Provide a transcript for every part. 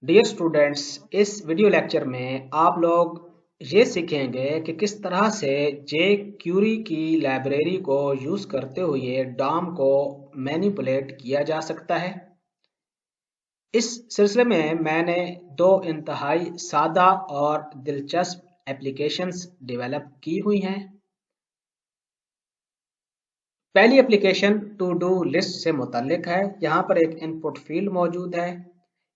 Dear students, इस video lecture में आप लोग ये सीखेंगे कि किस तरह से जे क्यूरी की लाइब्रेरी को यूज़ करते हुए डॉम को मैनिपुलेट किया जा सकता है। इस सिलसिले में मैंने दो इंतहाई सादा और दिलचस्प एप्लीकेशंस डेवलप की हुई हैं। पहली एप्लीकेशन टू डू लिस्ट से मुतल्लिक है। यहाँ पर एक इनपुट फील्ड मौजूद है।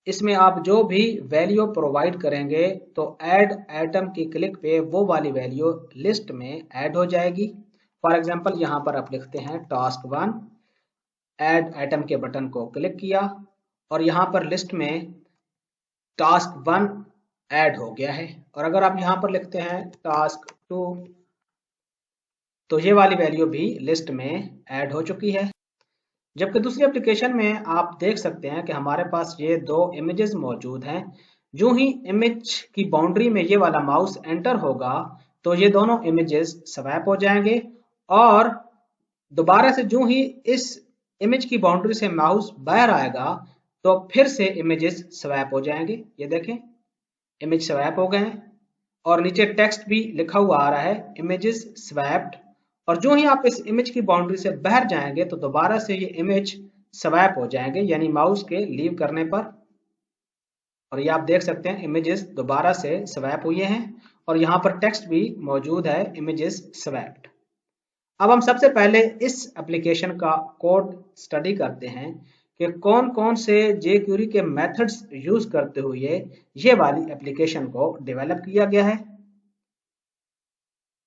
इसमें आप जो भी वैल्यू प्रोवाइड करेंगे तो ऐड आइटम की क्लिक पे वो वाली वैल्यू लिस्ट में ऐड हो जाएगी। फॉर एग्जांपल यहाँ पर आप लिखते हैं टास्क 1, ऐड आइटम के बटन को क्लिक किया और यहाँ पर लिस्ट में टास्क 1 ऐड हो गया है। और अगर आप यहाँ पर लिखते हैं टास्क 2 तो ये वाली वैल्यू भी लिस्ट में ऐड हो चुकी है। जबकि दूसरी एप्लीकेशन में आप देख सकते हैं कि हमारे पास ये दो इमेजेस मौजूद हैं। जो ही इमेज की बाउंड्री में ये वाला माउस एंटर होगा तो ये दोनों इमेजेस स्वैप हो जाएंगे और दोबारा से जो ही इस इमेज की बाउंड्री से माउस बाहर आएगा तो फिर से इमेजेस स्वैप हो जाएंगे। ये देखें, इमेज स्वैप हो गए हैं और नीचे टेक्स्ट भी लिखा हुआ आ रहा है इमेजेस स्वैप्ड। और जो ही आप इस इमेज की बाउंड्री से बाहर जाएंगे तो दोबारा से ये इमेज स्वैप हो जाएंगे, यानी माउस के लीव करने पर। और ये आप देख सकते हैं इमेजेस दोबारा से स्वैप हुए हैं और यहाँ पर टेक्स्ट भी मौजूद है इमेजेस स्वैप्ड। अब हम सबसे पहले इस एप्लीकेशन का कोड स्टडी करते हैं कि कौन कौन से जेक्यूरी के मेथड्स यूज करते हुए ये वाली एप्लीकेशन को डेवलप किया गया है।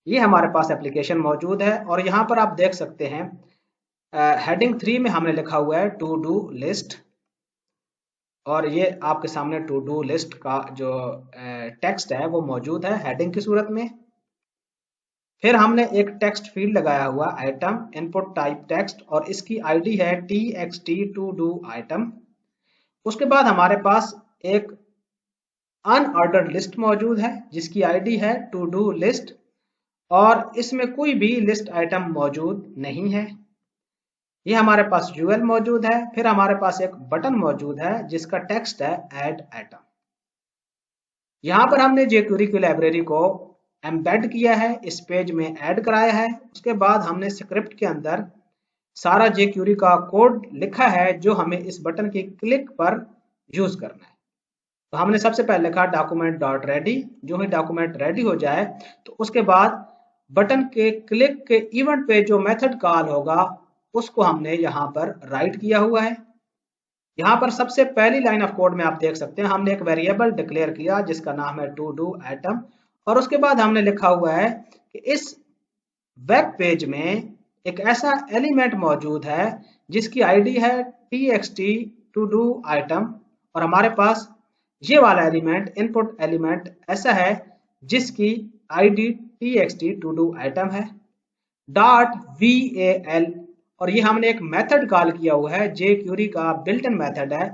ये हमारे पास एप्लीकेशन मौजूद है और यहाँ पर आप देख सकते हैं हेडिंग 3 में हमने लिखा हुआ है टू डू लिस्ट और ये आपके सामने टू डू लिस्ट का जो टेक्स्ट है वो मौजूद है हेडिंग की सूरत में। फिर हमने एक टेक्स्ट फील्ड लगाया हुआ आइटम इनपुट टाइप टेक्स्ट और इसकी आईडी है txt टू डू आइटम। उसके बाद हमारे पास एक अनऑर्डर्ड लिस्ट मौजूद है जिसकी आईडी है टू डू लिस्ट और इसमें कोई भी लिस्ट आइटम मौजूद नहीं है। ये हमारे पास यूएल मौजूद है। फिर हमारे पास एक बटन मौजूद है जिसका टेक्स्ट है ऐड आइटम। यहाँ पर हमने जेक्यूरी की लाइब्रेरी को एम्बेड किया है, इस पेज में ऐड कराया है। उसके बाद हमने स्क्रिप्ट के अंदर सारा जेक्यूरी का कोड लिखा है जो हमें इस बटन की क्लिक पर यूज करना है। तो हमने सबसे पहले लिखा डॉक्यूमेंट डॉट रेडी। जो ही डॉक्यूमेंट रेडी हो जाए तो उसके बाद बटन के क्लिक के इवेंट पे जो मेथड कॉल होगा उसको हमने यहाँ पर राइट किया हुआ है। यहाँ पर सबसे पहली लाइन ऑफ कोड में आप देख सकते हैं हमने एक वेरिएबल डिक्लेयर किया जिसका नाम है टू डू आइटम और उसके बाद हमने लिखा हुआ है कि इस वेब पेज में एक ऐसा एलिमेंट मौजूद है जिसकी आईडी है txt टू डू आइटम और हमारे पास ये वाला एलिमेंट इनपुट एलिमेंट ऐसा है जिसकी ID txt to do item है .val और ये हमने एक मेथड कॉल किया हुआ है जेक्यूरी का बिल्ट इन मेथड है।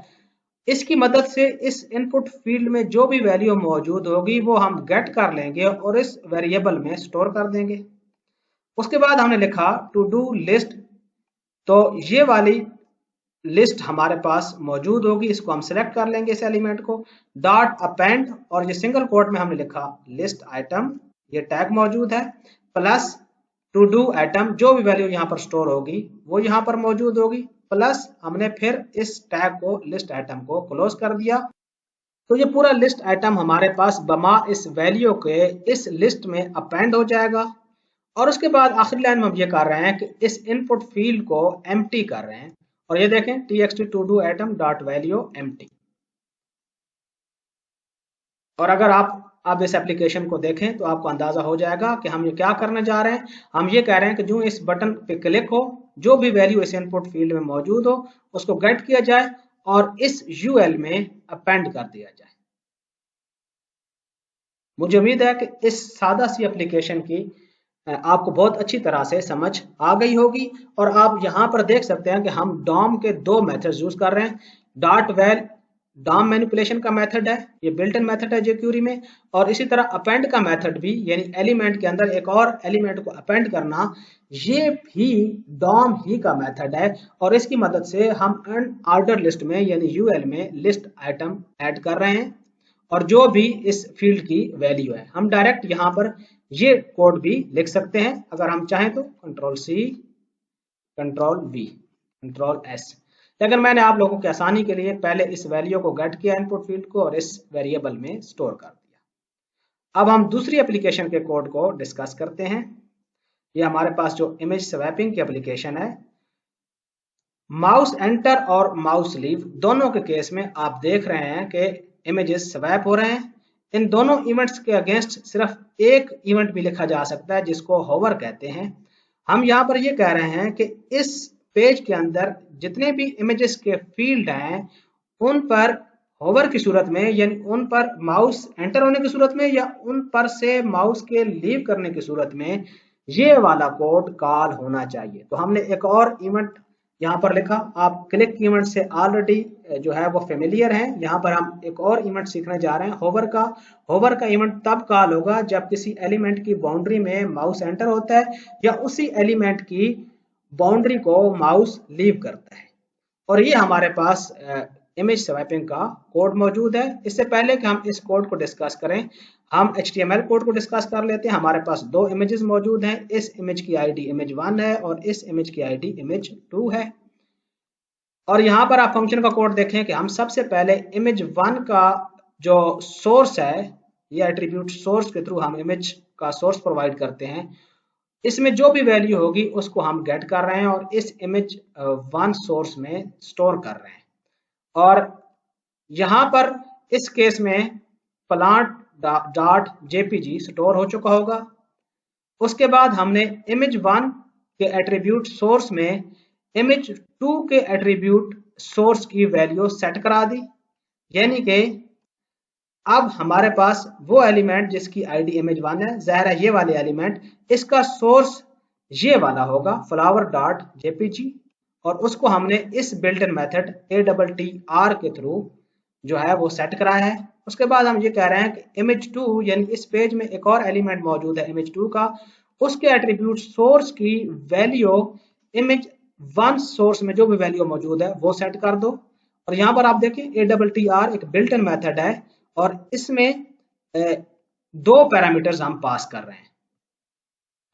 इसकी मदद से इस इनपुट फील्ड में जो भी वैल्यू मौजूद होगी वो हम गेट कर लेंगे और इस वेरिएबल में स्टोर कर देंगे। उसके बाद हमने लिखा टू डू लिस्ट, तो ये वाली लिस्ट हमारे पास मौजूद होगी, इसको हम सिलेक्ट कर लेंगे इस एलिमेंट को। डॉट अपेंड और ये सिंगल कोट में हमने लिखा लिस्ट आइटम, ये टैग मौजूद है, प्लस टू डू आइटम जो भी वैल्यू यहाँ पर स्टोर होगी वो यहाँ पर मौजूद होगी, प्लस हमने फिर इस टैग को लिस्ट आइटम को क्लोज कर दिया। तो ये पूरा लिस्ट आइटम हमारे पास बमा इस वैल्यू के इस लिस्ट में अपेंड हो जाएगा। और उसके बाद आखिरी लाइन में हम ये कर रहे हैं कि इस इनपुट फील्ड को एम्प्टी कर रहे हैं और ये देखें txt to do item dot value empty. और अगर आप अब इस एप्लीकेशन को देखें तो आपको अंदाजा हो जाएगा कि हम ये क्या करने जा रहे हैं। हम ये कह रहे हैं कि जो इस बटन पे क्लिक हो जो भी वैल्यू इस इनपुट फील्ड में मौजूद हो उसको गेट किया जाए और इस यूएल में अपेंड कर दिया जाए। मुझे उम्मीद है कि इस सादा सी एप्लीकेशन की आपको बहुत अच्छी तरह से समझ आ गई होगी। और आप यहाँ पर देख सकते हैं कि हम डॉम के दो मेथड्स यूज कर रहे हैं, डॉम मैनिपुलेशन का मेथड है, ये बिल्ट इन मेथड है jQuery में। और इसी तरह अपेंड का मेथड भी, यानी एलिमेंट के अंदर एक और एलिमेंट को अपेंड करना, ये भी डॉम ही का मेथड है। और इसकी मदद से हम अनऑर्डर लिस्ट में यानी यूएल में लिस्ट आइटम ऐड कर रहे हैं और जो भी इस फील्ड की वैल्यू है हम डायरेक्ट यहाँ पर ये कोड भी लिख सकते हैं अगर हम चाहें तो, कंट्रोल-C, कंट्रोल-V, कंट्रोल-S। लेकिन मैंने आप लोगों की आसानी के लिए पहले इस वैल्यू को गेट किया इनपुट फील्ड को और इस वेरिएबल में स्टोर कर दिया। अब हम दूसरी एप्लीकेशन के कोड को डिस्कस करते हैं। ये हमारे पास जो इमेज स्वैपिंग की एप्लीकेशन है, माउस एंटर और माउस लीव दोनों के केस में आप देख रहे हैं कि इमेजेस स्वैप हो रहे हैं। इन दोनों इवेंट्स के अगेंस्ट सिर्फ एक इवेंट भी लिखा जा सकता है जिसको होवर कहते हैं। हम यहाँ पर ये कह रहे हैं कि इस पेज के अंदर जितने भी इमेजेस के फील्ड हैं उन पर होवर की सूरत में, यानी उन पर माउस एंटर होने की सूरत में या उन पर से माउस के लीव करने की सूरत में ये वाला कोड कॉल होना चाहिए। तो हमने एक और इवेंट यहाँ पर लिखा। आप क्लिक इवेंट से ऑलरेडी जो है वो फेमिलियर है। यहाँ पर हम एक और इवेंट सीखने जा रहे हैं होवर का। होवर का इवेंट तब कॉल होगा जब किसी एलिमेंट की बाउंड्री में माउस एंटर होता है या उसी एलिमेंट की बाउंड्री को माउस लीव करता है। और ये हमारे पास इमेज स्वैपिंग का कोड मौजूद है। इससे पहले कि हम इस कोड को डिस्कस करें, हम HTML कोड को डिस्कस कर लेते हैं। हमारे पास दो इमेजेस मौजूद हैं। इस इमेज की आईडी image1 है और इस इमेज की आईडी image2 है। और यहाँ पर आप फंक्शन का कोड देखें कि हम सबसे पहले image1 का जो सोर्स है, ये एट्रीब्यूट सोर्स के थ्रू हम इमेज का सोर्स प्रोवाइड करते हैं। इसमें जो भी वैल्यू होगी उसको हम गेट कर रहे हैं और इस image1 सोर्स में स्टोर कर रहे हैं। और यहाँ पर इस केस में plant.jpg स्टोर हो चुका होगा। उसके बाद हमने image1 के एट्रीब्यूट सोर्स में image2 के एट्रीब्यूट सोर्स की वैल्यू सेट करा दी, यानी कि अब हमारे पास वो एलिमेंट जिसकी आईडी image1 है, ज़ाहिर है ये वाले एलिमेंट, इसका सोर्स ये वाला होगा flower.jpg और उसको हमने इस बिल्ट इन मेथड ATTR के थ्रू जो है वो सेट कराया है। उसके बाद हम ये कह रहे हैं कि image2 यानी इस पेज में एक और एलिमेंट मौजूद है image2 का, उसके एट्रीब्यूट सोर्स की वैल्यू image1 सोर्स में जो भी वैल्यू मौजूद है वो सेट कर दो। और यहाँ पर आप देखें ATTR एक बिल्ट इन मेथड है और इसमें दो पैरामीटर्स हम पास कर रहे हैं।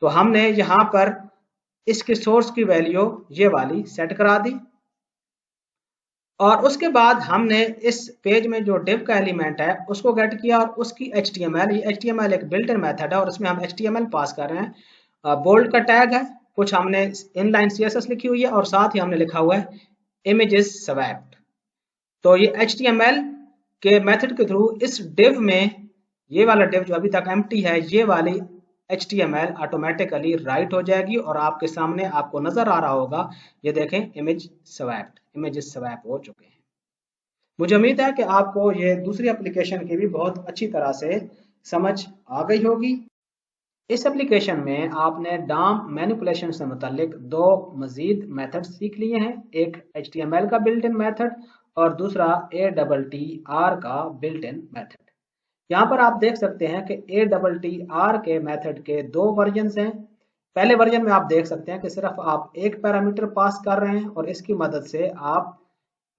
तो हमने यहाँ पर इसके सोर्स की वैल्यू ये वाली सेट करा दी और उसके बाद हमने इस पेज में जो div का एलिमेंट है उसको गेट किया और उसकी HTML, ये HTML एक बिल्ट इन मेथड है और इसमें हम HTML पास कर रहे हैं। बोल्ड का टैग है, कुछ हमने इनलाइन CSS लिखी हुई है और साथ ही हमने लिखा हुआ है images swapped। तो ये HTML के मेथड के थ्रू इस div में, ये वाला div जो अभी तक एम्प्टी है, ये वाली HTML ऑटोमेटिकली राइट हो जाएगी और आपके सामने आपको नजर आ रहा होगा, ये देखें इमेजेस स्वैप हो चुके हैं। मुझे उम्मीद है कि आपको ये दूसरी एप्लीकेशन की भी बहुत अच्छी तरह से समझ आ गई होगी। इस एप्लीकेशन में आपने डॉम मैनिपुलेशन से मुतालिक दो मजीद मेथड सीख लिए हैं, एक HTML का बिल्ट इन मेथड और दूसरा ATTR का बिल्ट इन मेथड। यहाँ पर आप देख सकते हैं कि ATTR के मेथड के दो वर्जन्स हैं। पहले वर्जन में आप देख सकते हैं कि सिर्फ आप एक पैरामीटर पास कर रहे हैं और इसकी मदद से आप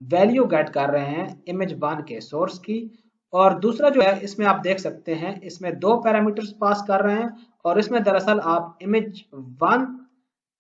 वैल्यू गेट कर रहे हैं image1 के सोर्स की। और दूसरा जो है इसमें आप देख सकते हैं इसमें दो पैरामीटर्स पास कर रहे हैं और इसमें दरअसल आप image1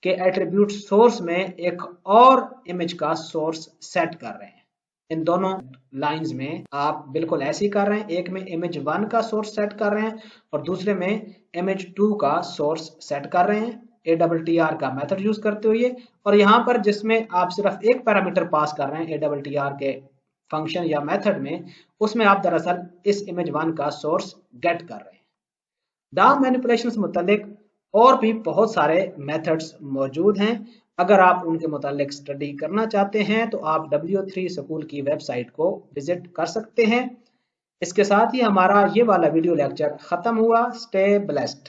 के एट्रीब्यूट सोर्स में एक और इमेज का सोर्स सेट कर रहे हैं। इन दोनों लाइंस में आप बिल्कुल ऐसे ही कर रहे हैं, एक में image1 का सोर्स सेट कर रहे हैं और दूसरे में image2 का सोर्स सेट कर रहे हैं ATTR का मेथड यूज करते हुए। और यहाँ पर जिसमें आप सिर्फ एक पैरामीटर पास कर रहे हैं ATTR के फंक्शन या मेथड में, उसमें आप दरअसल इस image1 का सोर्स गेट कर रहे हैं। डॉम मैनिपुलेशन से मुतालिक और भी बहुत सारे मेथड्स मौजूद हैं। अगर आप उनके मुतालिक स्टडी करना चाहते हैं तो आप W3 स्कूल की वेबसाइट को विजिट कर सकते हैं। इसके साथ ही हमारा ये वाला वीडियो लेक्चर ख़त्म हुआ। Stay blessed.